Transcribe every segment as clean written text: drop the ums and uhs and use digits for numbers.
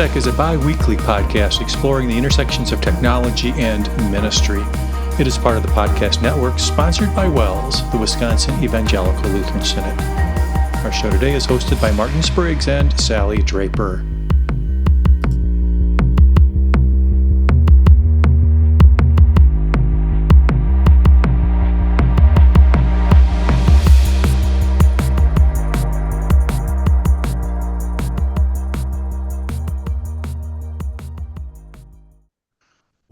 WELSTech is a bi-weekly podcast exploring the intersections of technology and ministry. It is part of the podcast network sponsored by WELS, the Wisconsin Evangelical Lutheran Synod. Our show today is hosted by Martin Spriggs and Sallie Draper.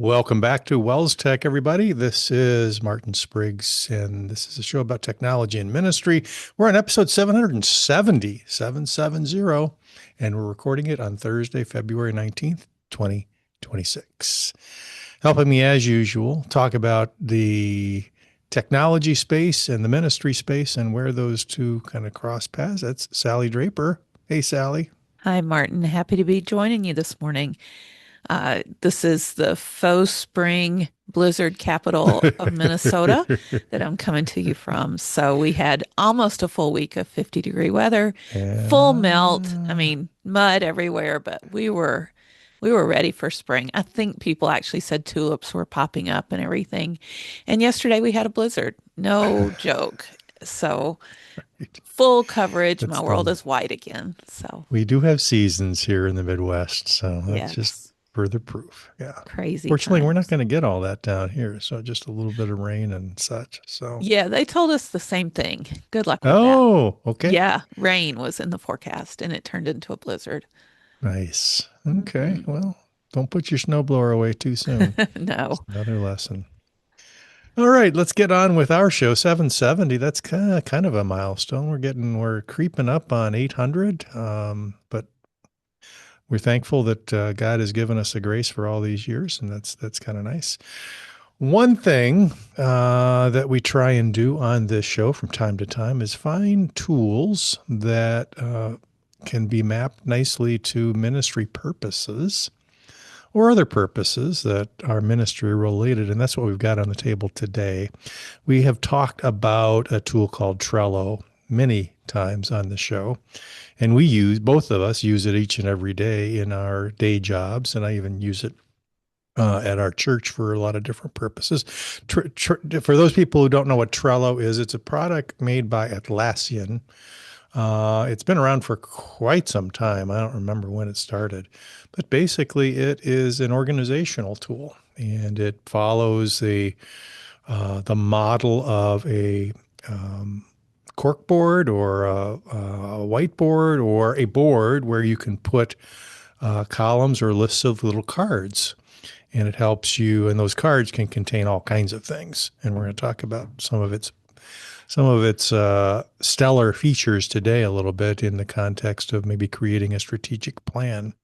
Welcome back to WELSTech, everybody. This is Martin Spriggs, and this is a show about technology and ministry. We're on episode 770, and we're recording it on Thursday, February 19th, 2026. Helping me, as usual, talk about the technology space and the ministry space and where those two kind of cross paths. That's Sallie Draper. Hey, Sallie. Hi, Martin. Happy to be joining you this morning. This is the faux spring blizzard capital of Minnesota that I'm coming to you from. So we had almost a full week of 50-degree weather, full melt. I mean, mud everywhere, but we were ready for spring. I think people actually said tulips were popping up and everything. And yesterday we had a blizzard. No joke. So full coverage. My world is white again. So we do have seasons here in the Midwest. So that's yes. just further proof. Yeah. Crazy. Fortunately, we're not going to get all that down here. So just a little bit of rain and such. So yeah, they told us the same thing. Good luck with that. Okay. Yeah, rain was in the forecast and it turned into a blizzard. Nice. Okay. Mm-hmm. Well, don't put your snowblower away too soon. No. That's another lesson. All right, let's get on with our show. 770. That's kind of a milestone. We're creeping up on 800. But we're thankful that God has given us a grace for all these years, and that's kind of nice. One thing that we try and do on this show from time to time is find tools that can be mapped nicely to ministry purposes or other purposes that are ministry related, and that's what we've got on the table today. We have talked about a tool called Trello many times on the show, and both of us use it each and every day in our day jobs, and I even use it at our church for a lot of different purposes. For those people who don't know what Trello is, it's a product made by Atlassian. It's been around for quite some time. I don't remember when it started, but basically it is an organizational tool, and it follows the model of a corkboard or a whiteboard or a board where you can put columns or lists of little cards, and it helps you. And those cards can contain all kinds of things, and we're going to talk about some of its stellar features today a little bit in the context of maybe creating a strategic plan.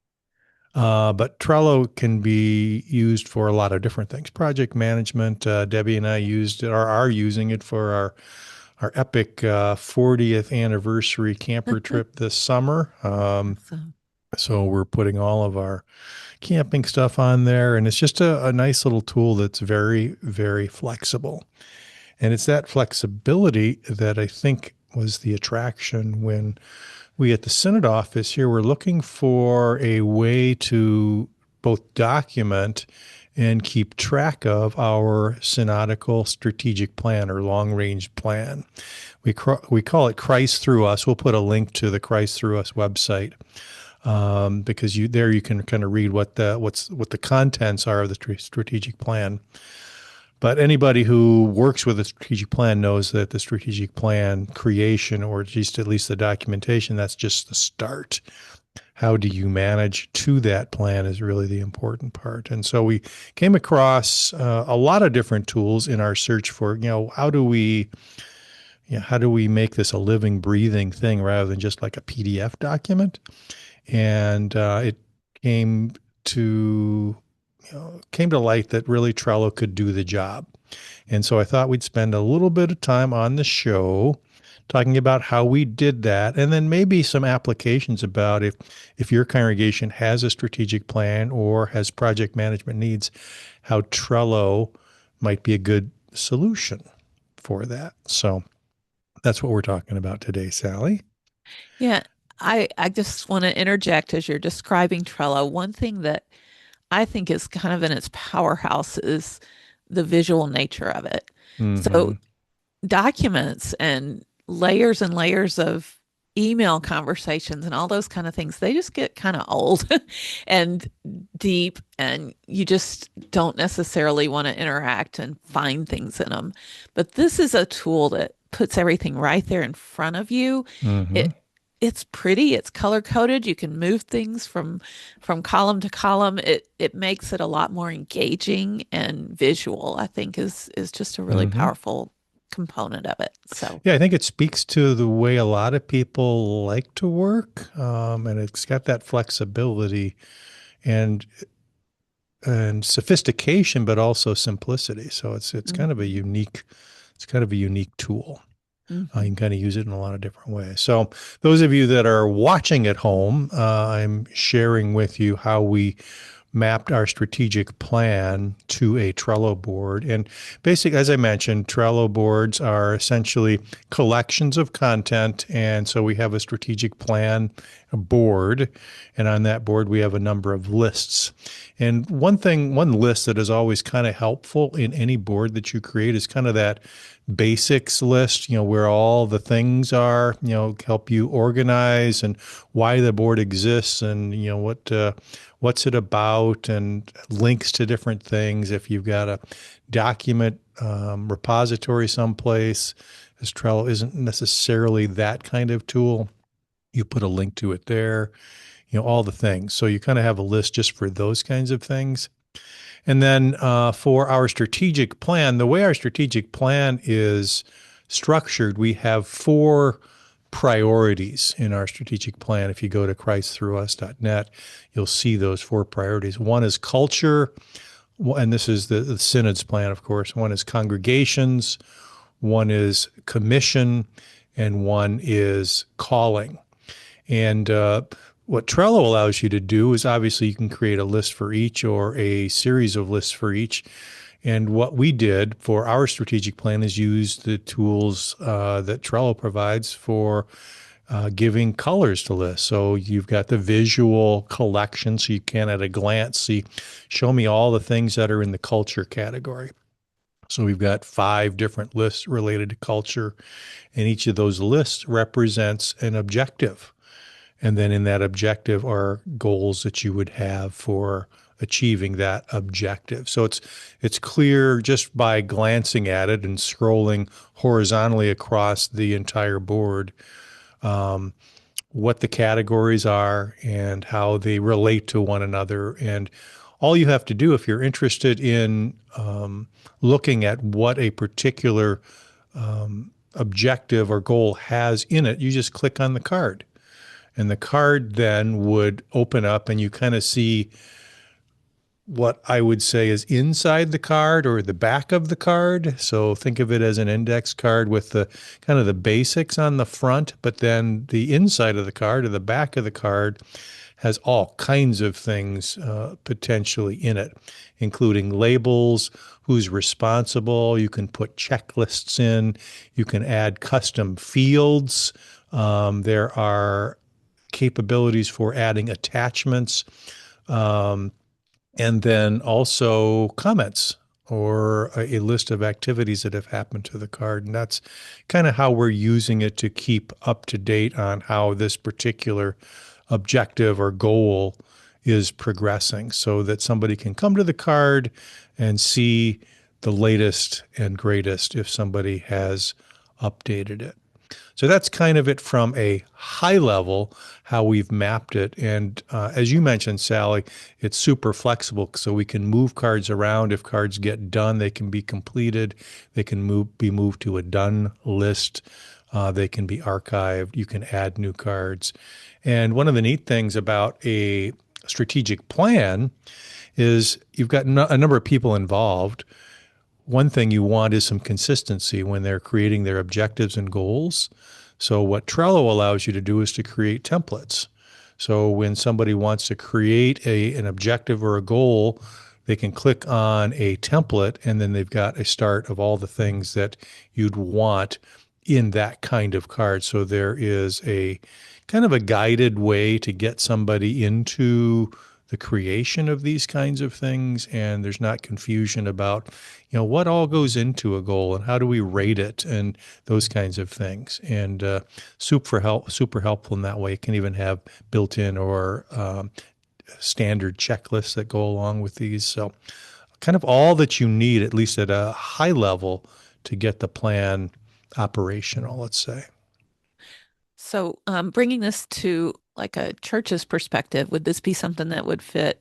But Trello can be used for a lot of different things. Project management. Debbie and I used it, or are using it for our epic 40th anniversary camper trip this summer. So we're putting all of our camping stuff on there, and it's just a nice little tool that's very, very flexible. And it's that flexibility that I think was the attraction when we at the Synod office here were looking for a way to both document and keep track of our synodical strategic plan or long-range plan. We call it Christ Through Us. We'll put a link to the Christ Through Us website because you can kind of read what the contents are of the strategic plan. But anybody who works with a strategic plan knows that the strategic plan creation, or at least the documentation, that's just the start. How do you manage to that plan is really the important part. And so we came across a lot of different tools in our search for, how do we make this a living, breathing thing rather than just like a PDF document? And it came to light that really Trello could do the job. And so I thought we'd spend a little bit of time on the show talking about how we did that, and then maybe some applications about if your congregation has a strategic plan or has project management needs, how Trello might be a good solution for that. So that's what we're talking about today, Sallie. Yeah. I just want to interject as you're describing Trello. One thing that I think is kind of in its powerhouse is the visual nature of it. So Hmm. documents and layers of email conversations and all those kind of things, they just get kind of old and deep, and you just don't necessarily want to interact and find things in them. But this is a tool that puts everything right there in front of you. Hmm. It's pretty, it's color coded. You can move things from column to column. It makes it a lot more engaging and visual, I think is just a really Hmm. powerful component of it. So, Yeah, I think it speaks to the way a lot of people like to work, and it's got that flexibility and sophistication, but also simplicity. So it's kind of a mhm, unique tool. You mhm, can kind of use it in a lot of different ways. So, those of you that are watching at home, I'm sharing with you how we mapped our strategic plan to a Trello board. And basically, as I mentioned, Trello boards are essentially collections of content. And so we have a strategic plan a board. And on that board, we have a number of lists. And one list that is always kind of helpful in any board that you create is kind of that basics list, where all the things are, help you organize and why the board exists and, what's it about and links to different things. If you've got a document repository someplace, this Trello isn't necessarily that kind of tool. You put a link to it there, all the things. So you kind of have a list just for those kinds of things. And then for our strategic plan, the way our strategic plan is structured, we have four priorities in our strategic plan. If you go to christthrough-us.net, you'll see those four priorities. One is culture, and this is the synod's plan, of course. One is congregations, one is commission, and one is calling. And what Trello allows you to do is obviously you can create a list for each or a series of lists for each. And what we did for our strategic plan is use the tools that Trello provides for giving colors to lists. So you've got the visual collection, so you can at a glance see, show me all the things that are in the culture category. So we've got 5 different lists related to culture, and each of those lists represents an objective. And then in that objective are goals that you would have for achieving that objective. So it's clear just by glancing at it and scrolling horizontally across the entire board what the categories are and how they relate to one another. And all you have to do if you're interested in looking at what a particular objective or goal has in it, you just click on the card. And the card then would open up and you kind of see what I would say is inside the card or the back of the card. So think of it as an index card with the kind of the basics on the front, but then the inside of the card or the back of the card has all kinds of things potentially in it, including labels, who's responsible. You can put checklists in. You can add custom fields. There are capabilities for adding attachments, and then also comments or a list of activities that have happened to the card. And that's kind of how we're using it to keep up to date on how this particular objective or goal is progressing so that somebody can come to the card and see the latest and greatest if somebody has updated it. So that's kind of it from a high level, how we've mapped it. And as you mentioned, Sallie, it's super flexible. So we can move cards around. If cards get done, they can be completed. They can be moved to a done list. They can be archived. You can add new cards. And one of the neat things about a strategic plan is you've got a number of people involved. One thing you want is some consistency when they're creating their objectives and goals. So what Trello allows you to do is to create templates. So when somebody wants to create an objective or a goal, they can click on a template and then they've got a start of all the things that you'd want in that kind of card. So there is a kind of a guided way to get somebody into the creation of these kinds of things, and there's not confusion about, what all goes into a goal and how do we rate it and those kinds of things. And super helpful in that way. It can even have built-in or standard checklists that go along with these. So kind of all that you need, at least at a high level, to get the plan operational, let's say. So, bringing this to like a church's perspective, would this be something that would fit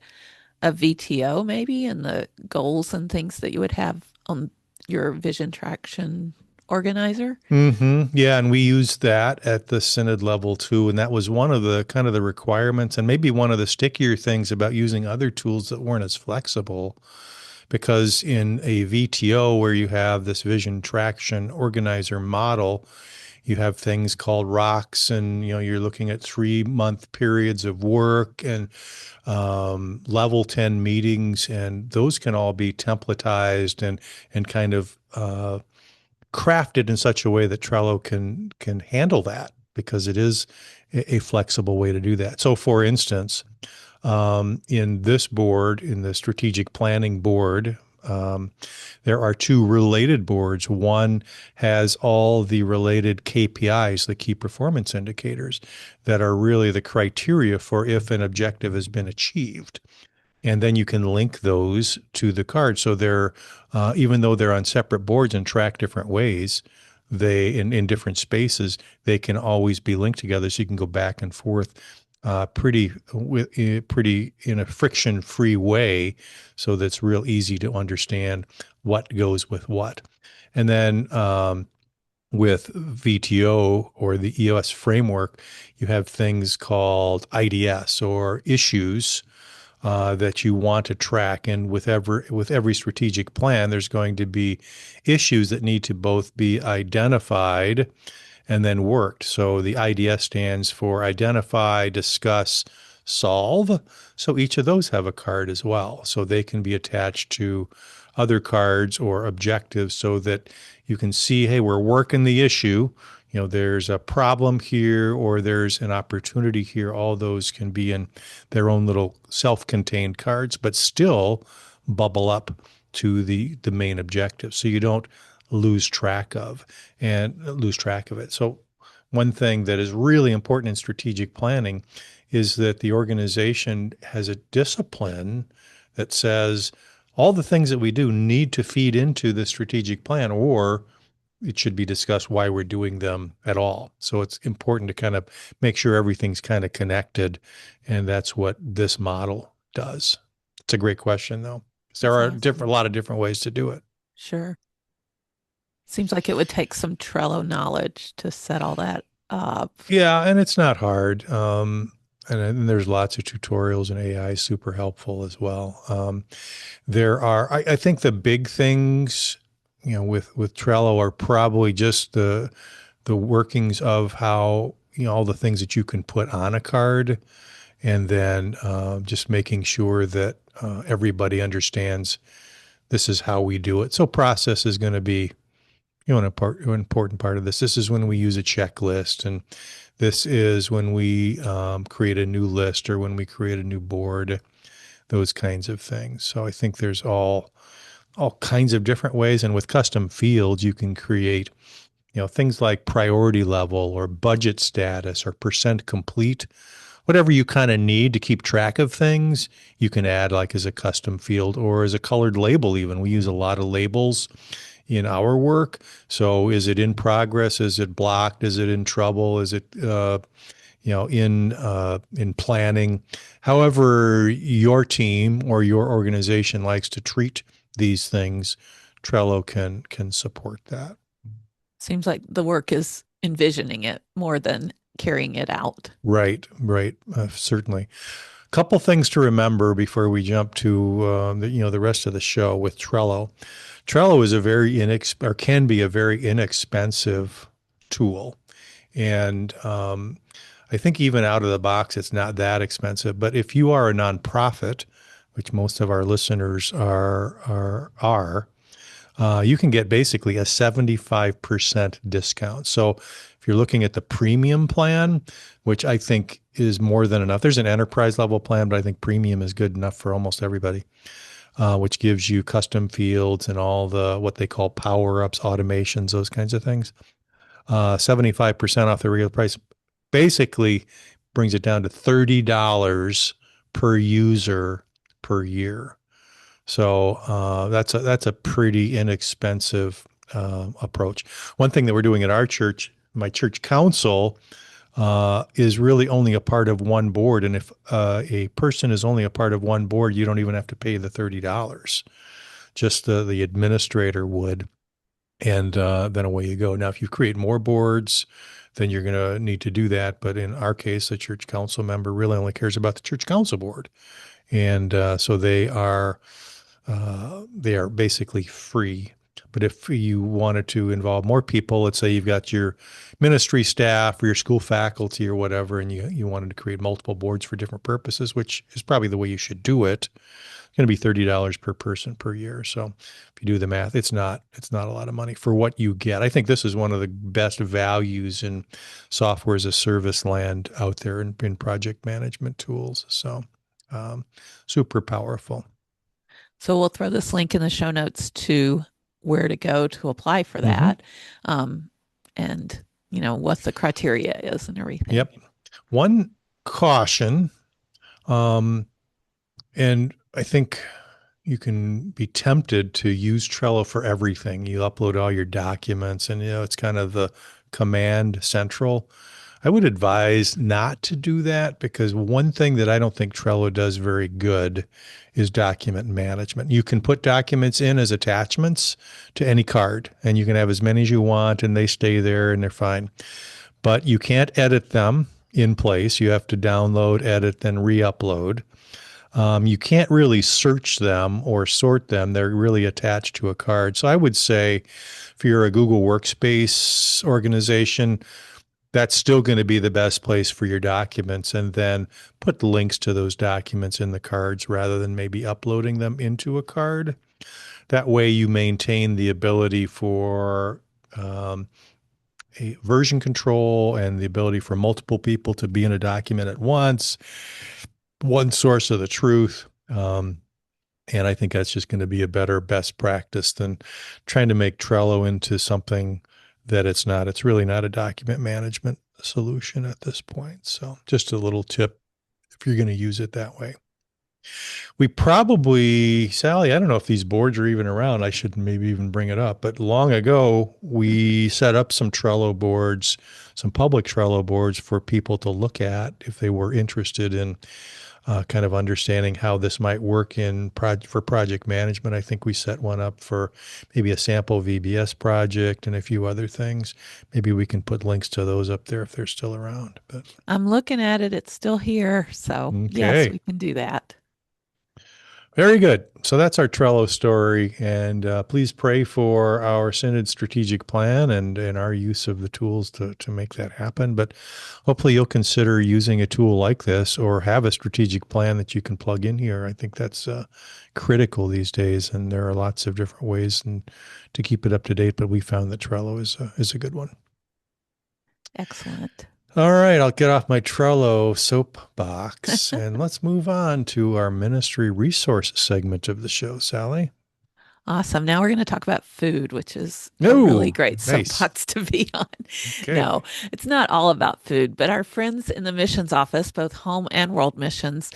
a VTO maybe and the goals and things that you would have on your vision traction organizer? Yeah, and we used that at the synod level too, and that was one of the kind of the requirements, and maybe one of the stickier things about using other tools that weren't as flexible. Because in a VTO where you have this vision traction organizer model, you have things called rocks, and you're looking at 3-month periods of work and level 10 meetings, and those can all be templatized and kind of crafted in such a way that Trello can handle that because it is a flexible way to do that. So, for instance, in this board, in the strategic planning board, there are two related boards. One has all the related KPIs, the key performance indicators, that are really the criteria for if an objective has been achieved. And then you can link those to the card. So they're, even though they're on separate boards and track different ways, they in different spaces, they can always be linked together. So you can go back and forth pretty in a friction-free way, so that's real easy to understand what goes with what. And then with VTO or the EOS framework, you have things called IDS or issues that you want to track. And with every strategic plan, there's going to be issues that need to both be identified and then worked. So the IDS stands for identify, discuss, solve. So each of those have a card as well. So they can be attached to other cards or objectives so that you can see, hey, we're working the issue. There's a problem here or there's an opportunity here. All those can be in their own little self-contained cards, but still bubble up to the main objective. So you don't lose track of it. So one thing that is really important in strategic planning is that the organization has a discipline that says all the things that we do need to feed into the strategic plan, or it should be discussed why we're doing them at all. So it's important to kind of make sure everything's kind of connected, and that's what this model does. It's a great question, though, because there That's are awesome. a lot of different ways to do it. Sure. Seems like it would take some Trello knowledge to set all that up. Yeah, and it's not hard. And there's lots of tutorials, and AI is super helpful as well. I think the big things, with Trello are probably just the workings of how, all the things that you can put on a card, and then just making sure that everybody understands this is how we do it. So process is going to be, an important part of this. This is when we use a checklist, and this is when we create a new list or when we create a new board, those kinds of things. So I think there's all kinds of different ways, and with custom fields, you can create, things like priority level or budget status or percent complete. Whatever you kind of need to keep track of things, you can add like as a custom field or as a colored label even. We use a lot of labels in our work. So is it in progress? Is it blocked? Is it in trouble? Is it in planning? However your team or your organization likes to treat these things, Trello can support that. Seems like the work is envisioning it more than carrying it out. Right, certainly. Couple things to remember before we jump to the rest of the show with Trello. Trello is can be a very inexpensive tool, and I think even out of the box, it's not that expensive. But if you are a nonprofit, which most of our listeners are, You can get basically a 75% discount. So if you're looking at the premium plan, which I think is more than enough, there's an enterprise level plan, but I think premium is good enough for almost everybody, which gives you custom fields and all the what they call power ups, automations, those kinds of things. 75% off the regular price basically brings it down to $30 per user per year. So that's a pretty inexpensive approach. One thing that we're doing at our church, my church council, is really only a part of one board, and if a person is only a part of one board, you don't even have to pay the $30. Just the administrator would, and then away you go. Now, if you create more boards, then you're going to need to do that. But in our case, a church council member really only cares about the church council board, and so they are basically free. But if you wanted to involve more people, let's say you've got your ministry staff or your school faculty or whatever, and you wanted to create multiple boards for different purposes, which is probably the way you should do it, it's going to be $30 per person per year. So if you do the math, it's not a lot of money for what you get. I think this is one of the best values in software as a service land out there in project management tools. So super powerful. So we'll throw this link in the show notes to where to go to apply for Mm-hmm. that, and what the criteria is and everything. Yep. One caution, and I think you can be tempted to use Trello for everything. You upload all your documents, and it's kind of the command central. I would advise not to do that, because one thing that I don't think Trello does very good is document management. You can put documents in as attachments to any card, and you can have as many as you want, and they stay there and they're fine. But you can't edit them in place. You have to download, edit, then re-upload. You can't really search them or sort them. They're really attached to a card. So I would say if you're a Google Workspace organization, that's still going to be the best place for your documents, and then put links to those documents in the cards rather than maybe uploading them into a card. That way you maintain the ability for a version control and the ability for multiple people to be in a document at once, one source of the truth. And I think that's just going to be a better best practice than trying to make Trello into something that it's not. It's really not a document management solution at this point. So just a little tip if you're going to use it that way. We probably, Sallie, I don't know if these boards are even around. I should maybe even bring it up. But long ago, we set up some Trello boards, some public Trello boards for people to look at if they were interested in kind of understanding how this might work for project management. I think we set one up for maybe a sample VBS project and a few other things. Maybe we can put links to those up there if they're still around. But I'm looking at it. It's still here. So yes, we can do that. Very good. So that's our Trello story. And please pray for our Synod strategic plan and our use of the tools to make that happen. But hopefully you'll consider using a tool like this or have a strategic plan that you can plug in here. I think that's critical these days. And there are lots of different ways to keep it up to date. But we found that Trello is a good one. Excellent. All right, I'll get off my Trello soapbox and let's move on to our ministry resource segment of the show, Sallie. Awesome. Now we're going to talk about food, which is a really great soapbox to be on. Okay. No, it's not all about food, but our friends in the missions office, both home and world missions,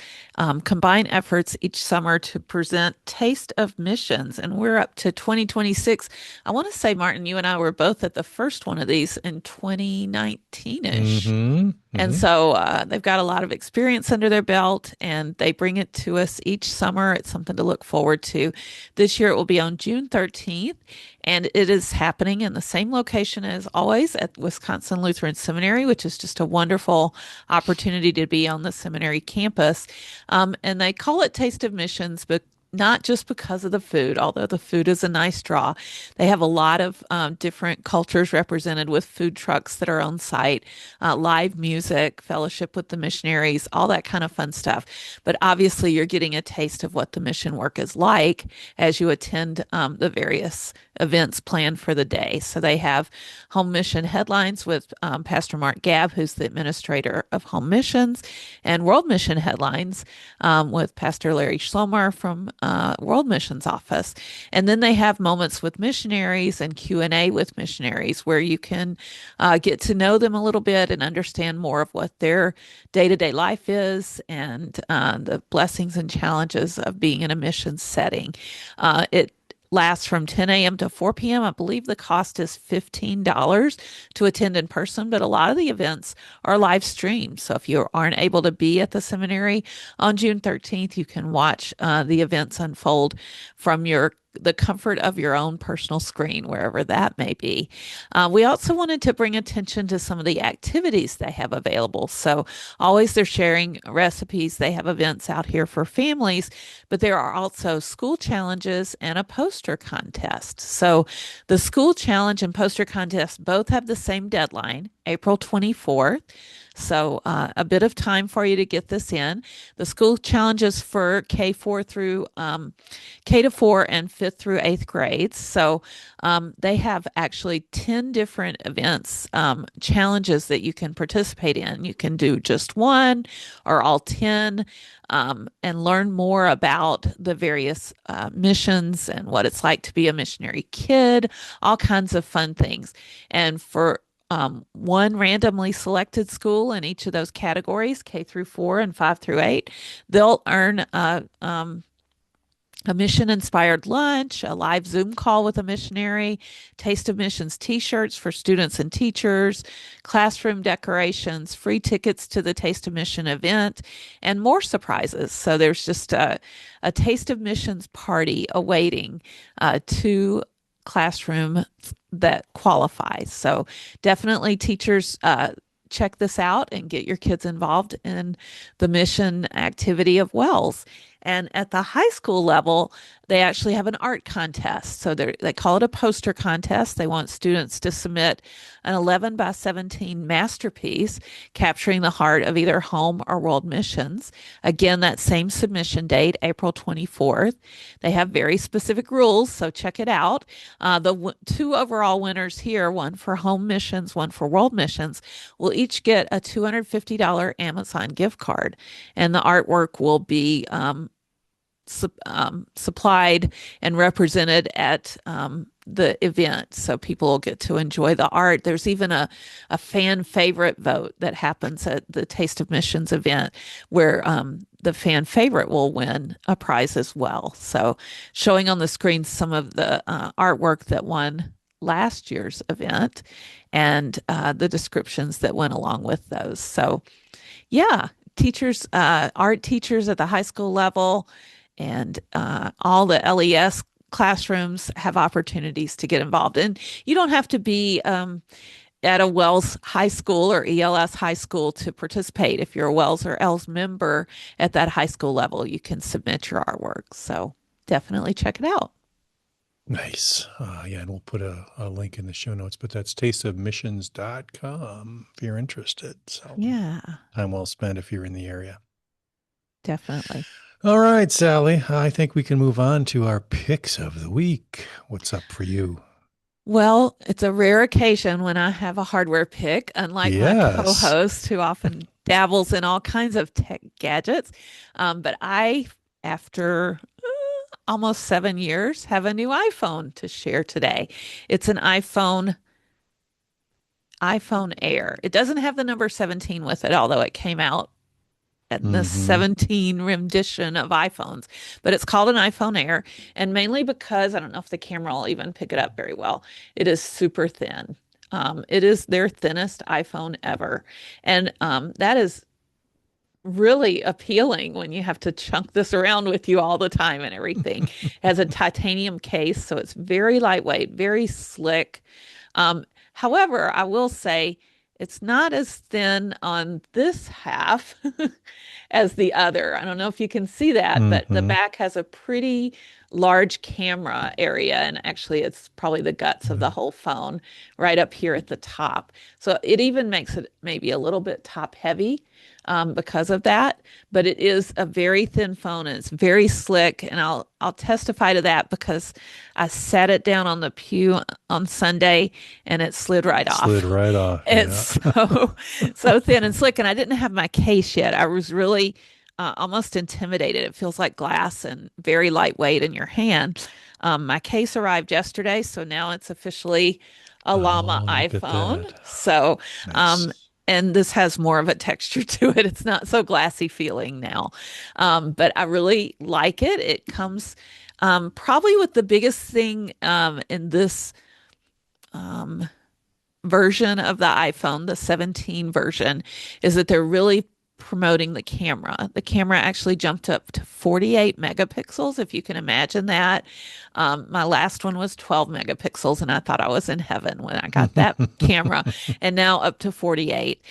combine efforts each summer to present Taste of Missions. And we're up to 2026. I want to say, Martin, you and I were both at the first one of these in 2019-ish. Mm-hmm. And so they've got a lot of experience under their belt, and they bring it to us each summer. It's something to look forward to. This year it will be on June 13th, and it is happening in the same location as always at Wisconsin Lutheran Seminary, which is just a wonderful opportunity to be on the seminary campus. And they call it Taste of Missions not just because of the food, although the food is a nice draw. They have a lot of different cultures represented with food trucks that are on site, live music, fellowship with the missionaries, all that kind of fun stuff. But obviously, you're getting a taste of what the mission work is like as you attend the various events planned for the day. So they have home mission headlines with Pastor Mark Gabb, who's the administrator of home missions, and world mission headlines with Pastor Larry Schlomer from World Missions Office. And then they have moments with missionaries and Q&A with missionaries where you can get to know them a little bit and understand more of what their day-to-day life is and the blessings and challenges of being in a mission setting. It lasts from 10 a.m. to 4 p.m. I believe the cost is $15 to attend in person, but a lot of the events are live streamed. So if you aren't able to be at the seminary on June 13th, you can watch the events unfold from the comfort of your own personal screen, wherever that may be. We also wanted to bring attention to some of the activities they have available. So always they're sharing recipes. They have events out here for families, but there are also school challenges and a poster contest. So the school challenge and poster contest both have the same deadline, April 24th. So a bit of time for you to get this in. The school challenges for K4 through K to 4 and 5th through 8th grades. So they have actually 10 different events, challenges that you can participate in. You can do just one or all 10 and learn more about the various missions and what it's like to be a missionary kid, all kinds of fun things. And for one randomly selected school in each of those categories, K through 4 and 5 through 8, they'll earn a mission inspired lunch, a live Zoom call with a missionary, Taste of Missions t shirts for students and teachers, classroom decorations, free tickets to the Taste of Mission event, and more surprises. So there's just a Taste of Missions party awaiting two classroom that qualifies. So definitely teachers check this out and get your kids involved in the mission activity of WELS. And at the high school level, they actually have an art contest. So they call it a poster contest. They want students to submit an 11 by 17 masterpiece capturing the heart of either home or world missions. Again, that same submission date, April 24th. They have very specific rules, so check it out. The two overall winners here, one for home missions, one for world missions, will each get a $250 Amazon gift card. And the artwork will be supplied and represented at the event. So people will get to enjoy the art. There's even a fan favorite vote that happens at the Taste of Missions event where the fan favorite will win a prize as well. So showing on the screen some of the artwork that won last year's event and the descriptions that went along with those. So yeah, teachers, art teachers at the high school level, and all the LES classrooms have opportunities to get involved. And you don't have to be at a WELS high school or ELS high school to participate. If you're a WELS or ELS member at that high school level, you can submit your artwork. So definitely check it out. Nice. Yeah, and we'll put a link in the show notes, but that's tasteofmissions.com if you're interested. So Yeah, time well spent if you're in the area. definitely. All right, Sallie, I think we can move on to our picks of the week. What's up for you? Well, it's a rare occasion when I have a hardware pick, unlike my Yes. co-host who often dabbles in all kinds of tech gadgets. But after almost 7 years, have a new iPhone to share today. It's an iPhone Air. It doesn't have the number 17 with it, although it came out at the Mm-hmm. 17 rendition of iPhones, but it's called an iPhone Air. And mainly because I don't know if the camera will even pick it up very well, it is super thin. It is their thinnest iPhone ever. And that is really appealing when you have to chunk this around with you all the time and everything. It has a titanium case, so it's very lightweight, very slick. However, I will say It's not as thin on this half as the other. I don't know if you can see that, but the Mm-hmm. back has a pretty large camera area. And actually, it's probably the guts of the whole phone right up here at the top. So it even makes it maybe a little bit top heavy because of that. But it is a very thin phone and it's very slick. And I'll testify to that because I sat it down on the pew on Sunday and it slid right Slid off. right off. It's Yeah. so thin and slick, and I didn't have my case yet. I was really almost intimidated. It feels like glass and very lightweight in your hand. My case arrived yesterday, so now it's officially a Llama Oh, look at iPhone. that. So, Nice. um, and this has more of a texture to it. It's not so glassy feeling now, but I really like it. It comes probably with the biggest thing in this. Um, Version of the iPhone, the 17 version, is that they're really promoting the camera. The camera actually jumped up to 48 megapixels, if you can imagine that. My last one was 12 megapixels, and I thought I was in heaven when I got that camera, and now up to 48.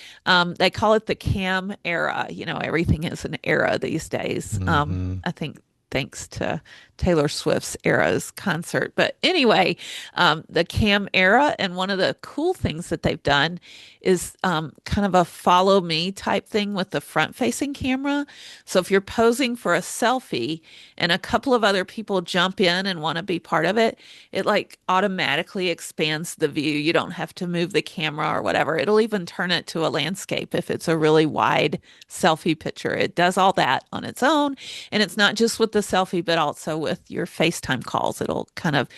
They call it the cam era. You know, everything is an era these days. Mm-hmm. I think thanks to Taylor Swift's Eras concert. But anyway, the cam era, and one of the cool things that they've done is kind of a follow me type thing with the front facing camera. So if you're posing for a selfie and a couple of other people jump in and want to be part of it, it like automatically expands the view. You don't have to move the camera or whatever. It'll even turn it to a landscape if it's a really wide selfie picture. It does all that on its own. And it's not just with the selfie, but also with your FaceTime calls. It'll kind of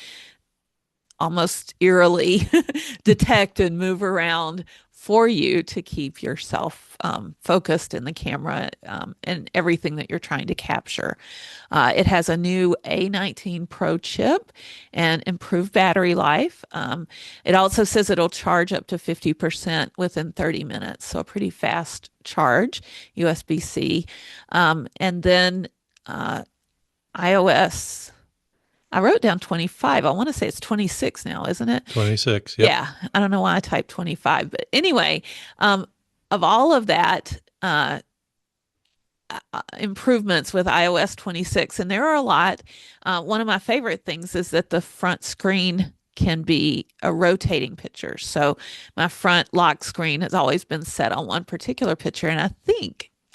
almost eerily detect and move around for you to keep yourself focused in the camera and everything that you're trying to capture. It has a new A19 Pro chip and improved battery life. It also says it'll charge up to 50% within 30 minutes, so a pretty fast charge, USB-C. And then iOS. I wrote down 25. I want to say it's 26 now, isn't it? 26. Yep. Yeah. I don't know why I typed 25, but anyway, um, of all of that, improvements with iOS 26, and there are a lot. One of my favorite things is that the front screen can be a rotating picture. So my front lock screen has always been set on one particular picture, and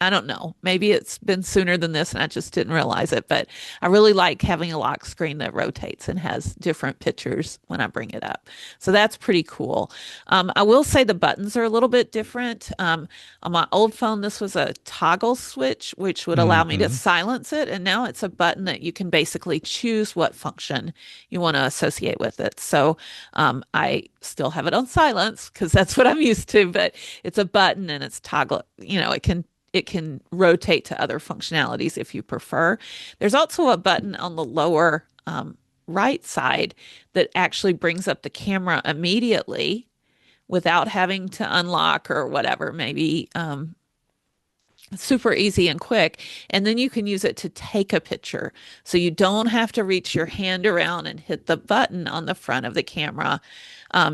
I don't know, maybe it's been sooner than this and I just didn't realize it, but I really like having a lock screen that rotates and has different pictures when I bring it up. So that's pretty cool. I will say the buttons are a little bit different. On my old phone, this was a toggle switch, which would allow me to Mm-hmm. silence it. And now it's a button that you can basically choose what function you want to associate with it. So I still have it on silence because that's what I'm used to, but it's a button and it's toggle, it can rotate to other functionalities if you prefer. There's also a button on the lower right side that actually brings up the camera immediately without having to unlock or whatever, maybe super easy and quick. And then you can use it to take a picture. So you don't have to reach your hand around and hit the button on the front of the camera.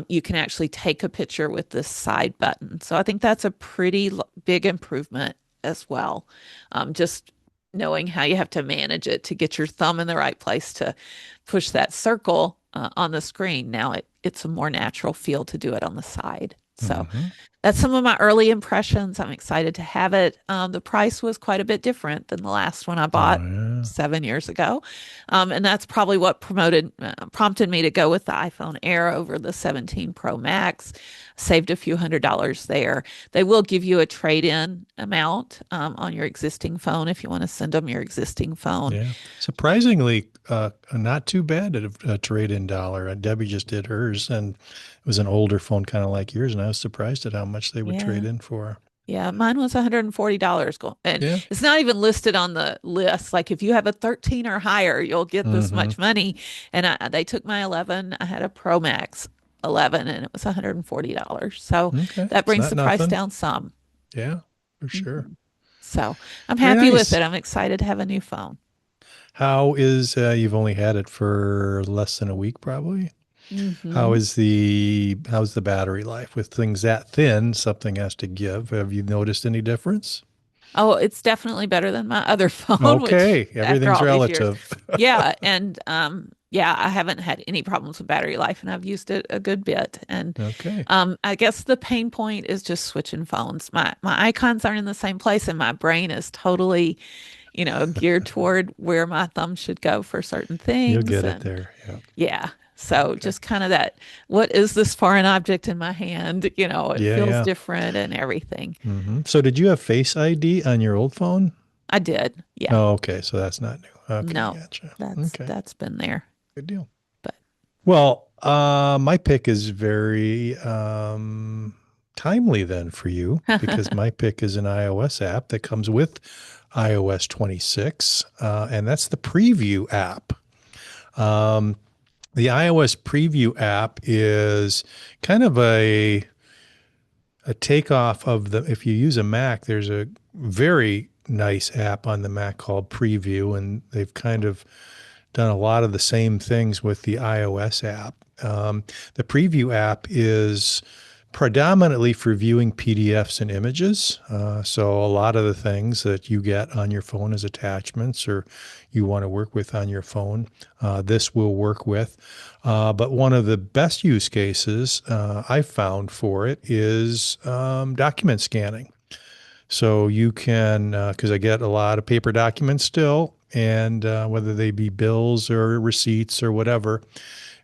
You can actually take a picture with this side button. So I think that's a pretty big improvement as well. Just knowing how you have to manage it to get your thumb in the right place to push that circle on the screen. Now it's a more natural feel to do it on the side. So Mm-hmm. that's some of my early impressions. I'm excited to have it. The price was quite a bit different than the last one I Oh, bought yeah. 7 years ago. And that's probably what prompted me to go with the iPhone Air over the 17 Pro Max. Saved a few $100s there. They will give you a trade-in amount on your existing phone if you want to send them your existing phone. Yeah. Surprisingly, not too bad at a trade-in dollar. Debbie just did hers, and it was an older phone, kind of like yours, and I was surprised at how much they would trade Yeah. in for. Yeah, mine was $140 going, and Yeah. it's not even listed on the list. Like if you have a 13 or higher, you'll get this Mm-hmm. much money. And they took my 11. I had a Pro Max 11 and it was $140. So Okay. that It's brings not the price nothing. down some. Yeah, for sure. Mhm. So I'm Very happy with nice. it. I'm excited to have a new phone. How is you've only had it for less than a week, probably? Hmm. How's the battery life? With things that thin, something has to give. Have you noticed any difference? Oh, it's definitely better than my other phone, which Okay, after everything's all these years, relative. yeah. And yeah, I haven't had any problems with battery life, and I've used it a good bit. And Okay. I guess the pain point is just switching phones. My icons aren't in the same place, and my brain is totally, geared toward where my thumb should go for certain You'll things. get it And there. Yeah. yeah, so Okay. just kind of that, what is this foreign object in my hand? It Yeah, feels yeah. different and everything. So did you have Face ID on your old phone? I did. Yeah. Oh, okay. So that's not new. Okay, No, gotcha. that's Okay, that's been there. good deal. But Well, my pick is very timely then for you because my pick is an iOS app that comes with iOS 26, and that's the Preview app. Um, the iOS Preview app is kind of a takeoff of the, if you use a Mac, there's a very nice app on the Mac called Preview, and they've kind of done a lot of the same things with the iOS app. The Preview app is predominantly for viewing PDFs and images. So a lot of the things that you get on your phone as attachments or you want to work with on your phone, this will work with. But one of the best use cases I've found for it is document scanning. So you can, because I get a lot of paper documents still, and whether they be bills or receipts or whatever.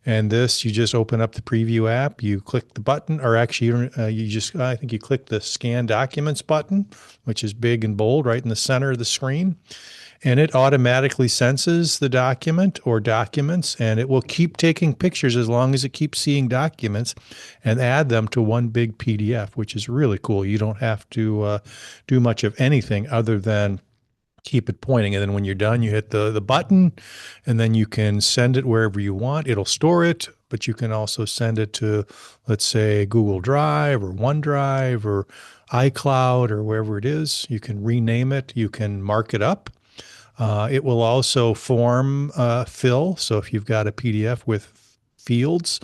And this, you just open up the Preview app, you click the button, or actually, you just, I think you click the Scan Documents button, which is big and bold right in the center of the screen. And it automatically senses the document or documents, and it will keep taking pictures as long as it keeps seeing documents and add them to one big PDF, which is really cool. You don't have to do much of anything other than keep it pointing. And then when you're done, you hit the button, and then you can send it wherever you want. It'll store it, but you can also send it to, let's say, Google Drive or OneDrive or iCloud or wherever it is. You can rename it. You can mark it up. It will also form fill. So if you've got a PDF with fields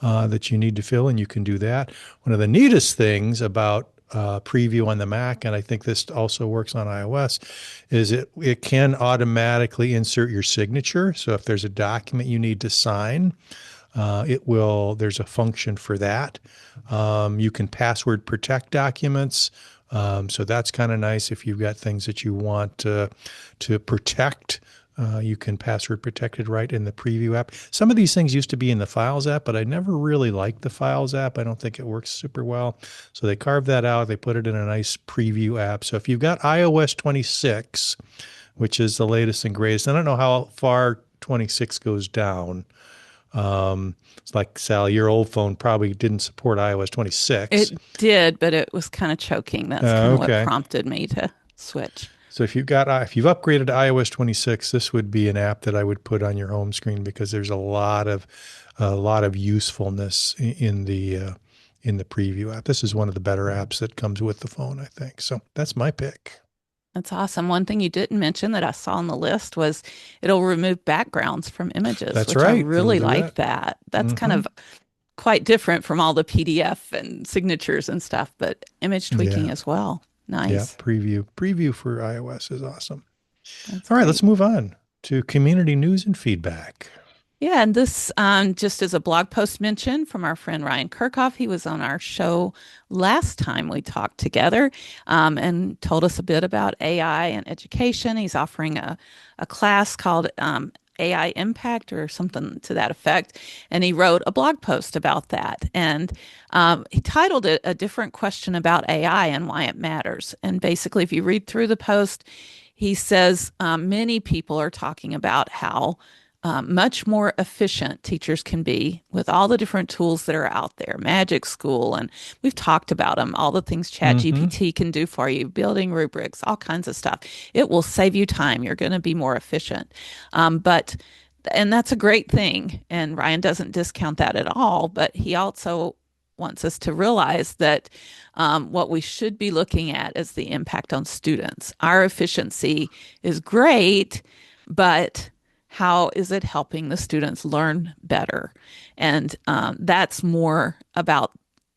that you need to fill in, you can do that. One of the neatest things about Preview on the Mac, and I think this also works on iOS, is it can automatically insert your signature. So if there's a document you need to sign, there's a function for that. You can password protect documents. So that's kind of nice if you've got things that you want to protect. You can password protect it right in the Preview app. Some of these things used to be in the Files app, but I never really liked the Files app. I don't think it works super well. So they carved that out. They put it in a nice Preview app. So if you've got iOS 26, which is the latest and greatest, I don't know how far 26 goes down. It's like, Sally, your old phone probably didn't support iOS 26. it did, but it was kind of choking. That's kind of what Okay. prompted me to switch. So if you've upgraded to iOS 26, this would be an app that I would put on your home screen because there's a lot of usefulness in the Preview app. This is one of the better apps that comes with the phone, I think. So that's my pick. That's awesome. One thing you didn't mention that I saw on the list was it'll remove backgrounds from images, That's which I right. It'll really do like that. that. That's kind Hmm. of quite different from all the PDF and signatures and stuff, but image tweaking Yeah. as well. Yeah. Nice. Preview for iOS is awesome. That's All right, let's great. move on to community news and feedback. Yeah, and this just as a blog post mention from our friend Ryan Kirchhoff. He was on our show last time we talked together and told us a bit about AI and education. He's offering a class called AI Impact or something to that effect. And he wrote a blog post about that. And he titled it A Different Question About AI and Why It Matters. And basically, if you read through the post, he says many people are talking about how much more efficient teachers can be with all the different tools that are out there. Magic School, and we've talked about them, all the things Hmm. ChatGPT can do for you, building rubrics, all kinds of stuff. It will save you time. You're going to be more efficient. And that's a great thing. And Ryan doesn't discount that at all, but he also wants us to realize that what we should be looking at is the impact on students. Our efficiency is great, but how is it helping the students learn better? And that's more about,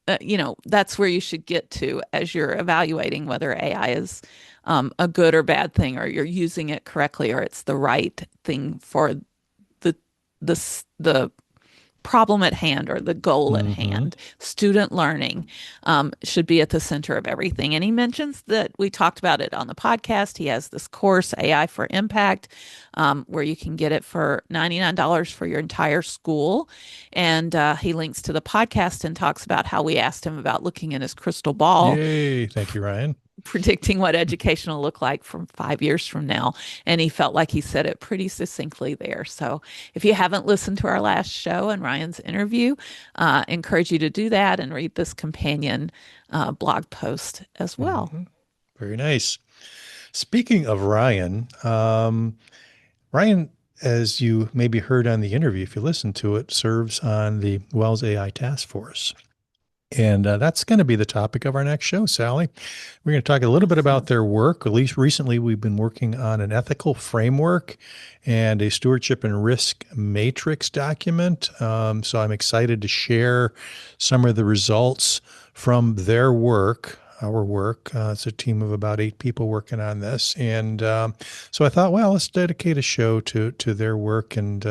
that's where you should get to as you're evaluating whether AI is a good or bad thing, or you're using it correctly, or it's the right thing for the the problem at hand or the goal at Mm-hmm. hand. Student learning should be at the center of everything. And he mentions that we talked about it on the podcast. He has this course, AI for Impact, where you can get it for $99 for your entire school. And he links to the podcast and talks about how we asked him about looking in his crystal ball, Yay. Thank you, Ryan. predicting what education will look like from 5 years from now. And he felt like he said it pretty succinctly there. So if you haven't listened to our last show and Ryan's interview, encourage you to do that and read this companion blog post as well. Mm-hmm. Very nice. Speaking of Ryan, Ryan, as you maybe heard on the interview, if you listen to it, serves on the WELS AI Task Force. And that's going to be the topic of our next show, Sallie. We're going to talk a little bit about Awesome. their work. At least recently, we've been working on an ethical framework and a stewardship and risk matrix document. So I'm excited to share some of the results from their work. Our work. It's a team of about 8 people working on this, and so I thought, well, let's dedicate a show to their work. And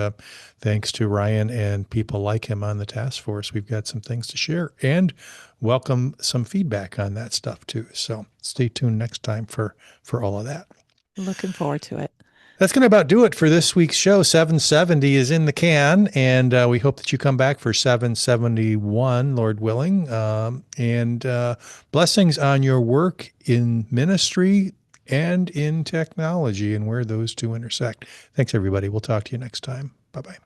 thanks to Ryan and people like him on the task force, we've got some things to share and welcome some feedback on that stuff too. So stay tuned next time for all of that. Looking forward to it. That's going to about do it for this week's show. 770 is in the can, and we hope that you come back for 771, Lord willing. And blessings on your work in ministry and in technology and where those two intersect. Thanks, everybody. We'll talk to you next time. Bye-bye.